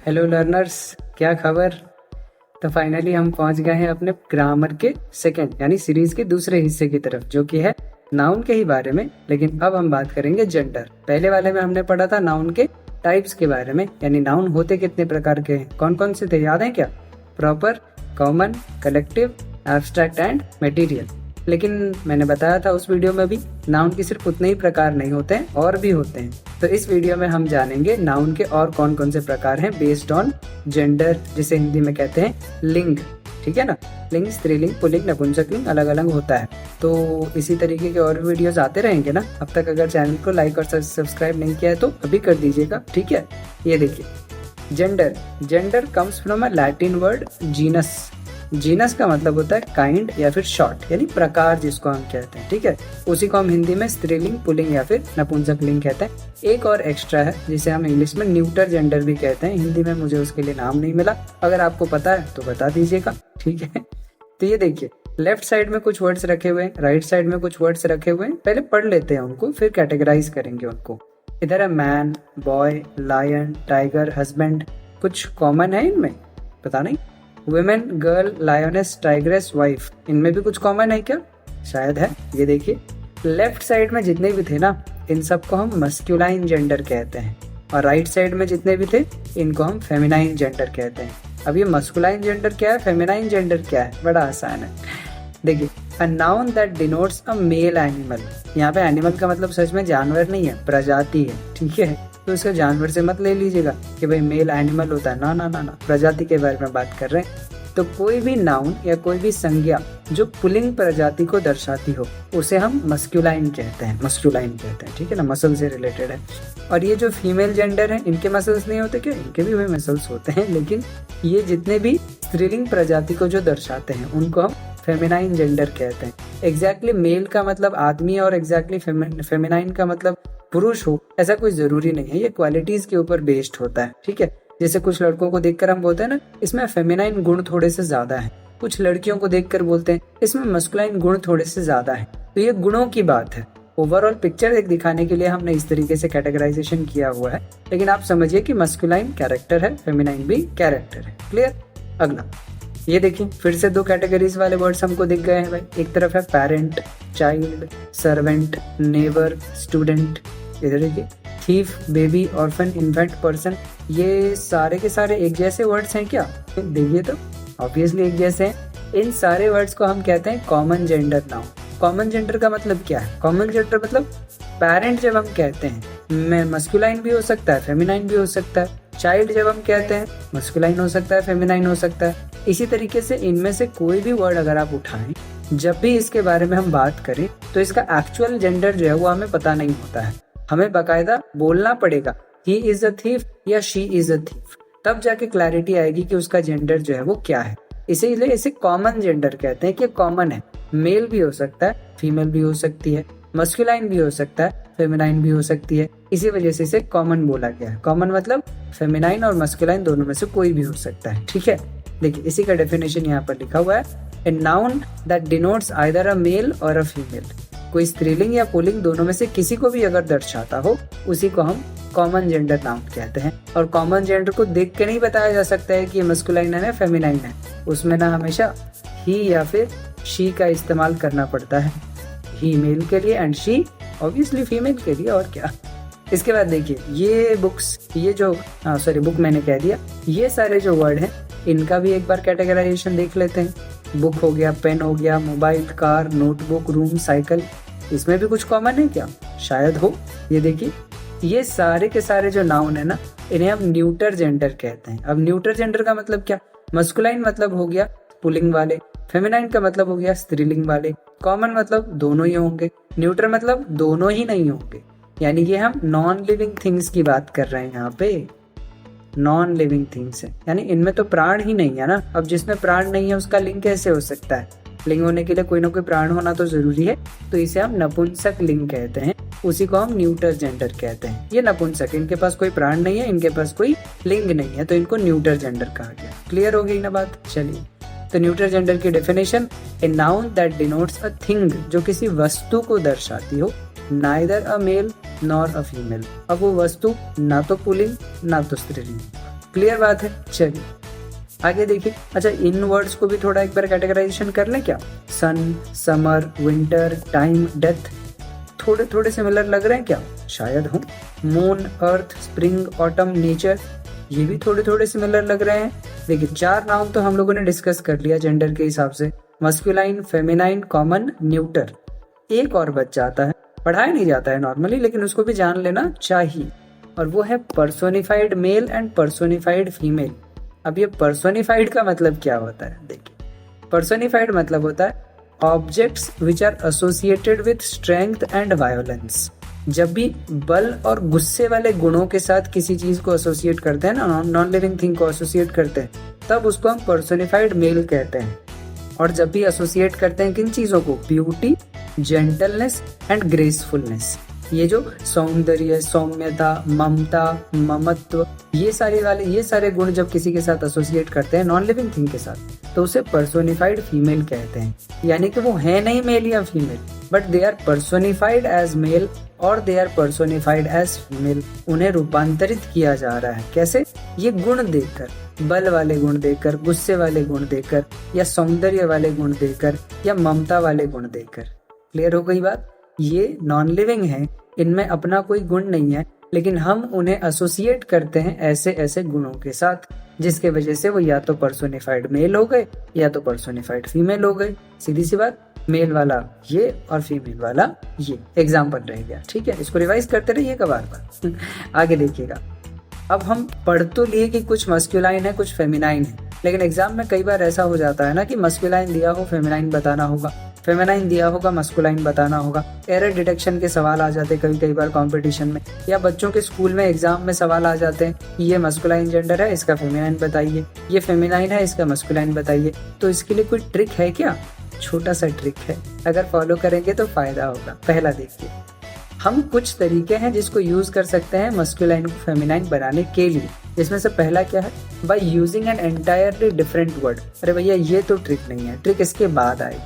Hello learners, क्या खबर। तो फाइनली हम पहुंच गए हैं अपने ग्रामर के सेकंड यानी सीरीज के दूसरे हिस्से की तरफ, जो कि है नाउन के ही बारे में। लेकिन अब हम बात करेंगे जेंडर। पहले वाले में हमने पढ़ा था नाउन के टाइप्स के बारे में, यानी नाउन होते कितने प्रकार के हैं, कौन कौन से थे, याद है क्या? Proper, common, collective, abstract and material. लेकिन मैंने बताया था उस वीडियो में भी नाउन के सिर्फ उतने ही प्रकार नहीं होते हैं, और भी होते हैं। तो इस वीडियो में हम जानेंगे नाउन के और कौन कौन से प्रकार हैं बेस्ड ऑन जेंडर, जिसे हिंदी में कहते हैं लिंग। ठीक है ना, लिंग, स्त्रीलिंग, पुल्लिंग, नपुंसकलिंग अलग अलग होता है। तो इसी तरीके के और वीडियोस आते रहेंगे ना। अब तक अगर चैनल को लाइक और सब्सक्राइब नहीं किया है तो अभी कर दीजिएगा, ठीक है। ये देखिए, gender. Gender comes from a Latin word genus. Genus का मतलब होता है काइंड या फिर शॉर्ट, यानी प्रकार जिसको हम कहते हैं। ठीक है, उसी को हम हिंदी में स्त्रीलिंग, पुल्लिंग या फिर नपुंसकलिंग कहते हैं। एक और एक्स्ट्रा है जिसे हम इंग्लिश में न्यूटर जेंडर भी कहते हैं। हिंदी में मुझे उसके लिए नाम नहीं मिला, अगर आपको पता है तो बता दीजिएगा, ठीक है। तो ये देखिए, लेफ्ट साइड में कुछ वर्ड्स रखे हुए हैं, राइट साइड में कुछ वर्ड्स रखे हुए हैं। पहले पढ़ लेते हैं उनको, फिर कैटेगराइज करेंगे उनको। इधर है man, boy, lion, tiger, husband. कुछ कॉमन है इनमें? पता नहीं। Women, girl, lioness, tigress, wife, इनमें भी कुछ कॉमन है क्या? शायद है। ये देखिए, लेफ्ट साइड में जितने भी थे ना, इन सबको हम मस्कुलाइन जेंडर कहते हैं, और राइट साइड में जितने भी थे इनको हम फेमिनाइन जेंडर कहते हैं। अब ये मस्कुलाइन जेंडर क्या है, फेमिनाइन जेंडर क्या है, बड़ा आसान है। देखिए, a noun that denotes a male animal. यहाँ पे एनिमल का मतलब सच में जानवर नहीं है, प्रजाति है, ठीक है। तो इसको जानवर से मत ले लीजिएगा कि भाई मेल एनिमल होता है, ना ना ना ना, प्रजाति के बारे में बात कर रहे हैं। तो कोई भी नाउन या कोई भी संज्ञा जो पुल्लिंग प्रजाति को दर्शाती हो उसे हम मस्कुलाइन कहते हैं, मस्कुलाइन कहते हैं, ठीक है ना, मसल से रिलेटेड है। और ये जो फीमेल जेंडर है, इनके मसल्स नहीं होते क्या? इनके भी वही मसल्स होते हैं, लेकिन ये जितने भी स्त्रीलिंग प्रजाति को जो दर्शाते हैं उनको हम फेमिनाइन जेंडर कहते हैं। एग्जैक्टली मेल का मतलब आदमी और एग्जैक्टली फेमिनाइन का मतलब पुरुष हो, ऐसा कोई जरूरी नहीं है। ये क्वालिटीज के ऊपर बेस्ड होता है, ठीक है। जैसे कुछ लड़कों को देखकर हम बोलते हैं ना, इसमें फेमिनाइन गुण थोड़े से ज्यादा है। कुछ लड़कियों को देखकर बोलते हैं इसमें मस्कुलाइन गुण थोड़े से ज्यादा है। तो ये गुणों की बात है। ओवरऑल पिक्चर एक दिखाने के लिए हमने इस तरीके से कैटेगराइजेशन किया हुआ है, लेकिन आप समझिए कि मस्कुलाइन कैरेक्टर है, फेमिनाइन भी कैरेक्टर है। क्लियर? अगला ये देखिए, फिर से दो कैटेगरीज वाले वर्ड्स हमको दिख गए हैं भाई। एक तरफ है parent, child, servant, neighbour, student. इधर देखिए, thief, baby, orphan, infant, person. ये सारे के सारे एक जैसे वर्ड्स हैं क्या? देखिए तो ऑब्वियसली एक जैसे हैं। इन सारे वर्ड्स को हम कहते हैं common gender noun. Common gender का मतलब क्या है? कॉमन जेंडर मतलब पेरेंट जब हम कहते हैं मस्कुलाइन भी हो सकता है, फेमिनाइन भी हो सकता है। चाइल्ड जब हम कहते हैं मस्कुलाइन हो सकता है, फेमिनाइन हो सकता है। इसी तरीके से इनमें से कोई भी वर्ड अगर आप उठाएं, जब भी इसके बारे में हम बात करें तो इसका एक्चुअल जेंडर जो है वो हमें पता नहीं होता है। हमें बाकायदा बोलना पड़ेगा ही इज अ थीफ या शी इज अ थीफ, तब जाके क्लैरिटी आएगी कि उसका जेंडर जो है वो क्या है। इसीलिए इसे कॉमन जेंडर कहते हैं कि कॉमन है। मेल भी हो सकता है, फीमेल भी हो सकती है, मस्कुलाइन भी हो सकता है, फेमिनाइन भी हो सकती है। इसी वजह से इसे कॉमन बोला गया है। कॉमन मतलब फेमिनाइन और मस्कुलाइन दोनों में से कोई भी हो सकता है, ठीक है। देखिए, इसी का डेफिनेशन यहाँ पर लिखा हुआ है, a noun that denotes either a male or a female. कोई स्त्रीलिंग या पुल्लिंग दोनों में से किसी को भी अगर दर्शाता हो, उसी को हम कॉमन जेंडर नाउन कहते हैं। और कॉमन जेंडर को देख के नहीं बताया जा सकता है कि ये मस्कुलाइन है, फेमिनाइन है। उसमें ना हमेशा ही या फिर शी का इस्तेमाल करना पड़ता है। ही मेल के लिए एंड शी ऑब्वियसली फीमेल के लिए, और क्या। इसके बाद देखिए, ये बुक्स, ये जो बुक मैंने कह दिया, ये सारे जो वर्ड हैं इनका भी एक बार कैटेगराइजेशन देख लेते हैं। बुक हो गया, पेन हो गया, mobile, car, notebook, room, cycle. इसमें भी कुछ कॉमन है क्या? शायद हो। ये देखिए, ये सारे के सारे जो नाउन है ना, इन्हें हम न्यूटर जेंडर कहते हैं। अब न्यूटर जेंडर का मतलब क्या? मस्कुलाइन मतलब हो गया पुल्लिंग वाले, फेमिनाइन का मतलब हो गया स्त्रीलिंग वाले, कॉमन मतलब दोनों ही होंगे, न्यूट्रल मतलब दोनों ही नहीं होंगे। यानी कि हम नॉन लिविंग थिंग्स की बात कर रहे हैं यहाँ पे। नॉन लिविंग थिंग्स है, यानी इनमें तो प्राण ही नहीं है ना। अब जिसमें प्राण नहीं है उसका लिंग कैसे हो सकता है? लिंग होने के लिए कोई ना कोई प्राण होना तो जरूरी है। तो इसे हम नपुंसक लिंग कहते हैं, उसी को हम न्यूटर जेंडर कहते हैं। ये नपुंसक, इनके पास कोई प्राण नहीं है, इनके पास कोई लिंग नहीं है, तो इनको न्यूटर जेंडर कहा गया। क्लियर हो गई ना बात? चलिए, तो न्यूटर जेंडर की definition, a noun that denotes a thing, जो किसी वस्तु को दर्शाती हो, neither a male nor a female. अब वो वस्तु ना तो पुल्लिंग ना तो स्त्रीलिंग, क्लियर बात है। चलिए आगे देखिए। अच्छा, इन वर्ड्स को भी थोड़ा एक बार कैटेगराइजेशन कर लें क्या? सन, समर, विंटर, टाइम, डेथ, थोड़े थोड़े सिमिलर लग रहे हैं क्या? शायद हो। मून, अर्थ, स्प्रिंग, ऑटम, नेचर, ये भी थोड़े थोड़े सिमिलर लग रहे हैं। देखिए 4 नाउन तो हम लोगों ने डिस्कस कर लिया जेंडर के हिसाब से, मस्कुलाइन, फेमिनाइन, कॉमन, न्यूटर। एक और बच जाता है, पढ़ाया नहीं जाता है नॉर्मली, लेकिन उसको भी जान लेना चाहिए, और वो है personified male and personified female. अब ये पर्सोनिफाइड का मतलब क्या होता है? देखिए, पर्सोनिफाइड मतलब होता है objects which are associated with strength and violence. जब भी बल और गुस्से वाले गुणों के साथ किसी चीज को एसोसिएट करते हैं ना, नॉन लिविंग थिंग को एसोसिएट करते हैं, तब उसको हम पर्सोनिफाइड मेल कहते हैं। और जब भी एसोसिएट करते हैं किन चीजों को? Beauty, gentleness and gracefulness. ये जो सौंदर्य, सौम्यता, ममता, ममत्व, ये सारे गुण जब किसी के साथ एसोसिएट करते हैं नॉन लिविंग थिंग के साथ, तो उसे पर्सोनिफाइड फीमेल कहते हैं। यानी कि वो है नहीं मेल या female, but they are personified as male और they are personified as female. उन्हें रूपांतरित किया जा रहा है। कैसे? ये गुण देकर, बल वाले गुण देकर, गुस्से वाले गुण देकर, या सौंदर्य वाले गुण देकर, या ममता वाले गुण देकर। क्लियर हो गई बात? ये नॉन लिविंग है, इनमें अपना कोई गुण नहीं है, लेकिन हम उन्हें एसोसिएट करते हैं ऐसे ऐसे गुणों के साथ, जिसके वजह से वो या तो पर्सोनिफाइड मेल हो गए या तो पर्सोनिफाइड फीमेल हो गए। सीधी सी बात, मेल वाला ये और फीमेल वाला ये। एग्जाम्पल रह गया, ठीक है? इसको रिवाइज करते रहिएगा बार बार। आगे देखिएगा। अब हम पढ़ तो लिए कि कुछ मस्कुलाइन है, कुछ फेमिनाइन है, लेकिन एग्जाम में कई बार ऐसा हो जाता है ना कि मस्कुलाइन दिया हो, फेमिनाइन बताना होगा, फेमिनाइन दिया होगा, मस्कुलाइन बताना होगा। एरर डिटेक्शन के सवाल आ जाते हैं कई बार कंपटीशन में, या बच्चों के स्कूल में एग्जाम में सवाल आ जाते हैं, ये मस्कुलाइन जेंडर है, इसका फेमिनाइन बताइए, ये फेमिनाइन है, इसका मस्कुलाइन बताइए। तो इसके लिए कोई ट्रिक है क्या? छोटा सा ट्रिक है, अगर फॉलो करेंगे तो फायदा होगा। पहला देखिए, हम कुछ तरीके हैं जिसको यूज कर सकते हैं मस्कुलाइन को फेमिनाइन बनाने के लिए। इसमें से पहला क्या है? By using an entirely different word. अरे भैया ये तो ट्रिक नहीं है, ट्रिक इसके बाद आए।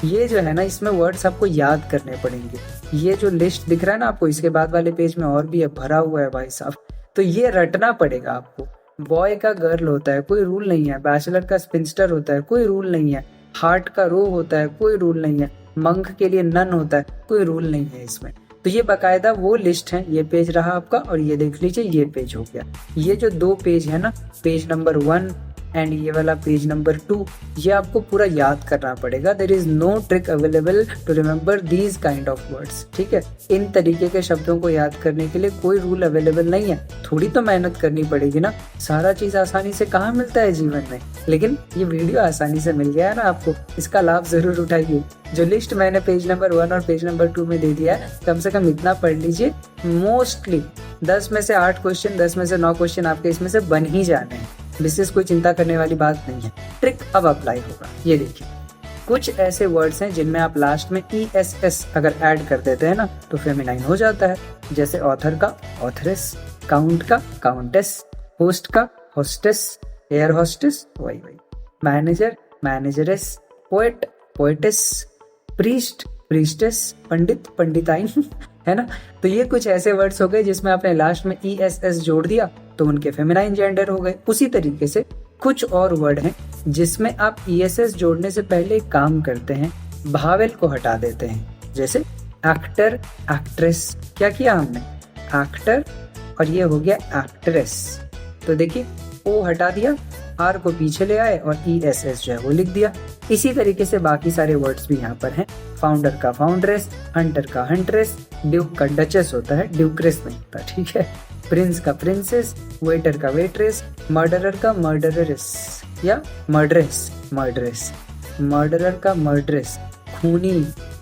ये जो है ना, इसमें वर्ड्स आपको याद करने पड़ेंगे। ये जो लिस्ट दिख रहा है ना आपको, इसके बाद वाले पेज में और भी है, भरा हुआ है भाई साहब। तो ये रटना पड़ेगा आपको। बॉय का गर्ल होता है, कोई रूल नहीं है। बैचलर का स्पिंस्टर होता है, कोई रूल नहीं है। हार्ट का रो होता है, कोई रूल नहीं है। मंक के लिए नन होता है, कोई रूल नहीं है इसमें। तो ये बाकायदा वो लिस्ट है। ये पेज रहा आपका, और ये देख लीजिए ये पेज हो गया। ये जो 2 पेज है ना, पेज नंबर 1 एंड ये वाला पेज नंबर 2, ये आपको पूरा याद करना पड़ेगा। There is no trick available to remember these kind of words, ठीक है? इन तरीके के शब्दों को याद करने के लिए कोई रूल अवेलेबल नहीं है। थोड़ी तो मेहनत करनी पड़ेगी ना, सारा चीज आसानी से कहाँ मिलता है जीवन में। लेकिन ये वीडियो आसानी से मिल गया है ना आपको, इसका लाभ जरूर उठाइए। जो लिस्ट मैंने पेज नंबर 1 और पेज नंबर 2 में दे दिया है, कम से कम इतना पढ़ लीजिए। मोस्टली 10 में से 8 क्वेश्चन, 10 में से 9 क्वेश्चन आपके इसमें से बन ही जाने हैं। विशेष कोई चिंता करने वाली बात नहीं है। ट्रिक अब अप्लाई होगा। ये देखिए, कुछ ऐसे वर्ड्स हैं जिनमें आप लास्ट में ESS अगर ऐड कर देते हैं ना, तो फेमिनाइन हो जाता है। जैसे ऑथर का ऑथरेस, काउंट का काउंटेस, होस्ट का होस्टेस, एयर होस्टेस वही, manager manageress, poet poetess, priest priestess, पंडित पंडिताइन है ना। तो ये कुछ ऐसे वर्ड्स हो गए जिसमें आपने लास्ट में ESS जोड़ दिया तो उनके फेमिनाइन जेंडर हो गए। उसी तरीके से कुछ और वर्ड हैं जिसमें आप ESS जोड़ने से पहले एक काम करते हैं, भावेल को हटा देते हैं। जैसे एक्टर एक्ट्रेस, क्या किया हमने? एक्टर, और ये हो गया एक्ट्रेस। तो देखिए, O हटा दिया, R को पीछे ले आए और ESS जो है वो लिख दिया। इसी तरीके से बाकी सारे वर्ड्स भी यहाँ पर हैं। फाउंडर का फाउंड्रेस, हंटर का हंट्रेस, ड्यूक का डचेस होता है, ड्यूक्रेस नहीं होता, ठीक है? प्रिंस का प्रिंसेस, वेटर का वेट्रेस, मर्डरर का मर्डररेस या मर्डरेस मर्डरेस, मर्डरर का मर्डरेस। खूनी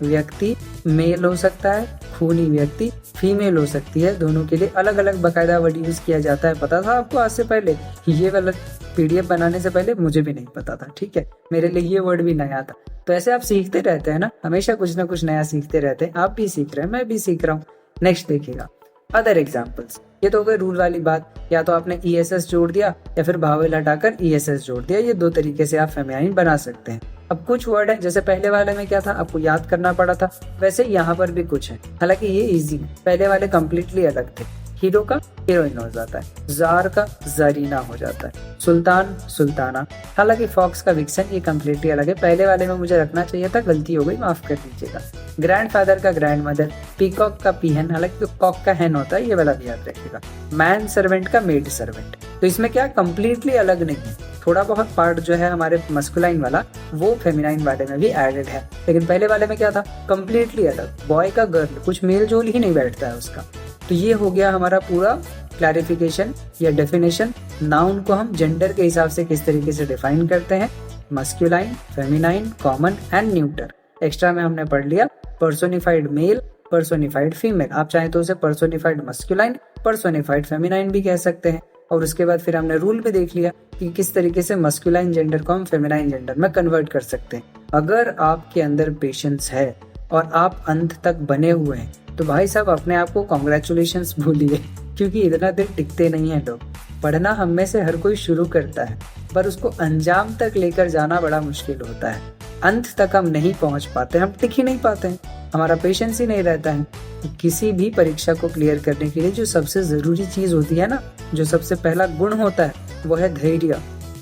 व्यक्ति मेल हो सकता है, खूनी व्यक्ति फीमेल हो सकती है। दोनों के लिए अलग अलग बाकायदा वर्ड यूज किया जाता है। पता था आपको आज से पहले? ये वाला PDF बनाने से पहले मुझे भी नहीं पता था, ठीक है? मेरे लिए ये वर्ड भी नया था। तो ऐसे आप सीखते रहते हैं ना, हमेशा कुछ ना कुछ नया सीखते रहते हैं। आप भी सीख रहे हैं, मैं भी सीख रहा हूँ। नेक्स्ट देखिएगा, अदर एग्जाम्पल्स। ये तो हो गई रूल वाली बात, या तो आपने ESS जोड़ दिया या फिर भावेल हटाकर ESS जोड़ दिया। ये 2 तरीके से आप फेमिनाइन बना सकते हैं। अब कुछ वर्ड है, जैसे पहले वाले में क्या था, आपको याद करना पड़ा था, वैसे यहाँ पर भी कुछ है। हालांकि ये इजी है, पहले वाले कम्प्लीटली अलग थे। हीरो का हीरोइन हो जाता है, जार का जारीना हो जाता है, सुल्तान सुल्ताना। हालांकि फॉक्स का विक्सन ये कम्प्लीटली अलग है, पहले वाले में मुझे रखना चाहिए था, गलती हो गई, माफ कर दीजिएगा। ग्रैंडफादर का ग्रैंड मदर, पीकॉक का पीहन, हालांकि तो कॉक का हैन होता है, ये वाला भी याद रखिएगा। मैन सर्वेंट का मेड सर्वेंट। तो इसमें क्या कम्प्लीटली अलग नहीं है, थोड़ा बहुत पार्ट जो है हमारे मस्कुलाइन वाला वो फेमिनाइन वाले में भी एडेड है, लेकिन पहले वाले में क्या था कम्प्लीटली अलग, बॉय का गर्ल, कुछ मेल जोल ही नहीं बैठता है उसका। तो ये हो गया हमारा पूरा क्लैरिफिकेशन या डेफिनेशन। नाउन को हम जेंडर के हिसाब से किस तरीके से डिफाइन करते हैं, masculine, feminine, common and neuter. Extra में हमने पढ़ लिया पर्सोनिफाइड मेल, पर्सोनिफाइड फीमेल, आप चाहें तो उसे पर्सोनिफाइड मस्कुलाइन, पर्सोनिफाइड फेमिनाइन भी कह सकते हैं। और उसके बाद फिर हमने रूल भी देख लिया कि किस तरीके से मस्कुलाइन जेंडर को हम फेमिनाइन जेंडर में कन्वर्ट कर सकते हैं। अगर आपके अंदर पेशेंस है और आप अंत तक बने हुए हैं तो भाई साहब अपने आप को कॉन्ग्रेचुलेशंस बोलिए, क्योंकि इतना देर टिकते नहीं है लोग। पढ़ना हम में से हर कोई शुरू करता है, पर उसको अंजाम तक लेकर जाना बड़ा मुश्किल होता है। अंत तक हम नहीं पहुंच पाते, हम टिक ही नहीं पाते हैं, हमारा पेशेंस ही नहीं रहता है। तो किसी भी परीक्षा को क्लियर करने के लिए जो सबसे जरूरी चीज होती है ना, जो सबसे पहला गुण होता है वो है धैर्य,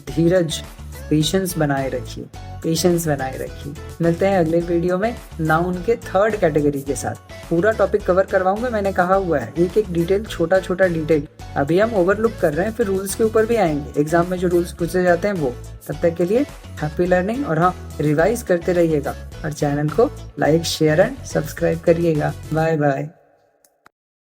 धीरज, पेशेंस बनाए रखिए, पेशेंस बनाए रखिए। मिलते हैं अगले वीडियो में नाउन के थर्ड कैटेगरी के साथ। पूरा टॉपिक कवर करवाऊंगा, मैंने कहा हुआ है, एक एक डिटेल, छोटा छोटा डिटेल। अभी हम ओवरलुक कर रहे हैं, फिर रूल्स के ऊपर भी आएंगे, एग्जाम में जो रूल्स पूछे जाते हैं वो। तब तक के लिए हैप्पी लर्निंग, और हाँ रिवाइज करते रहिएगा और चैनल को लाइक, शेयर एंड सब्सक्राइब करिएगा। Bye bye.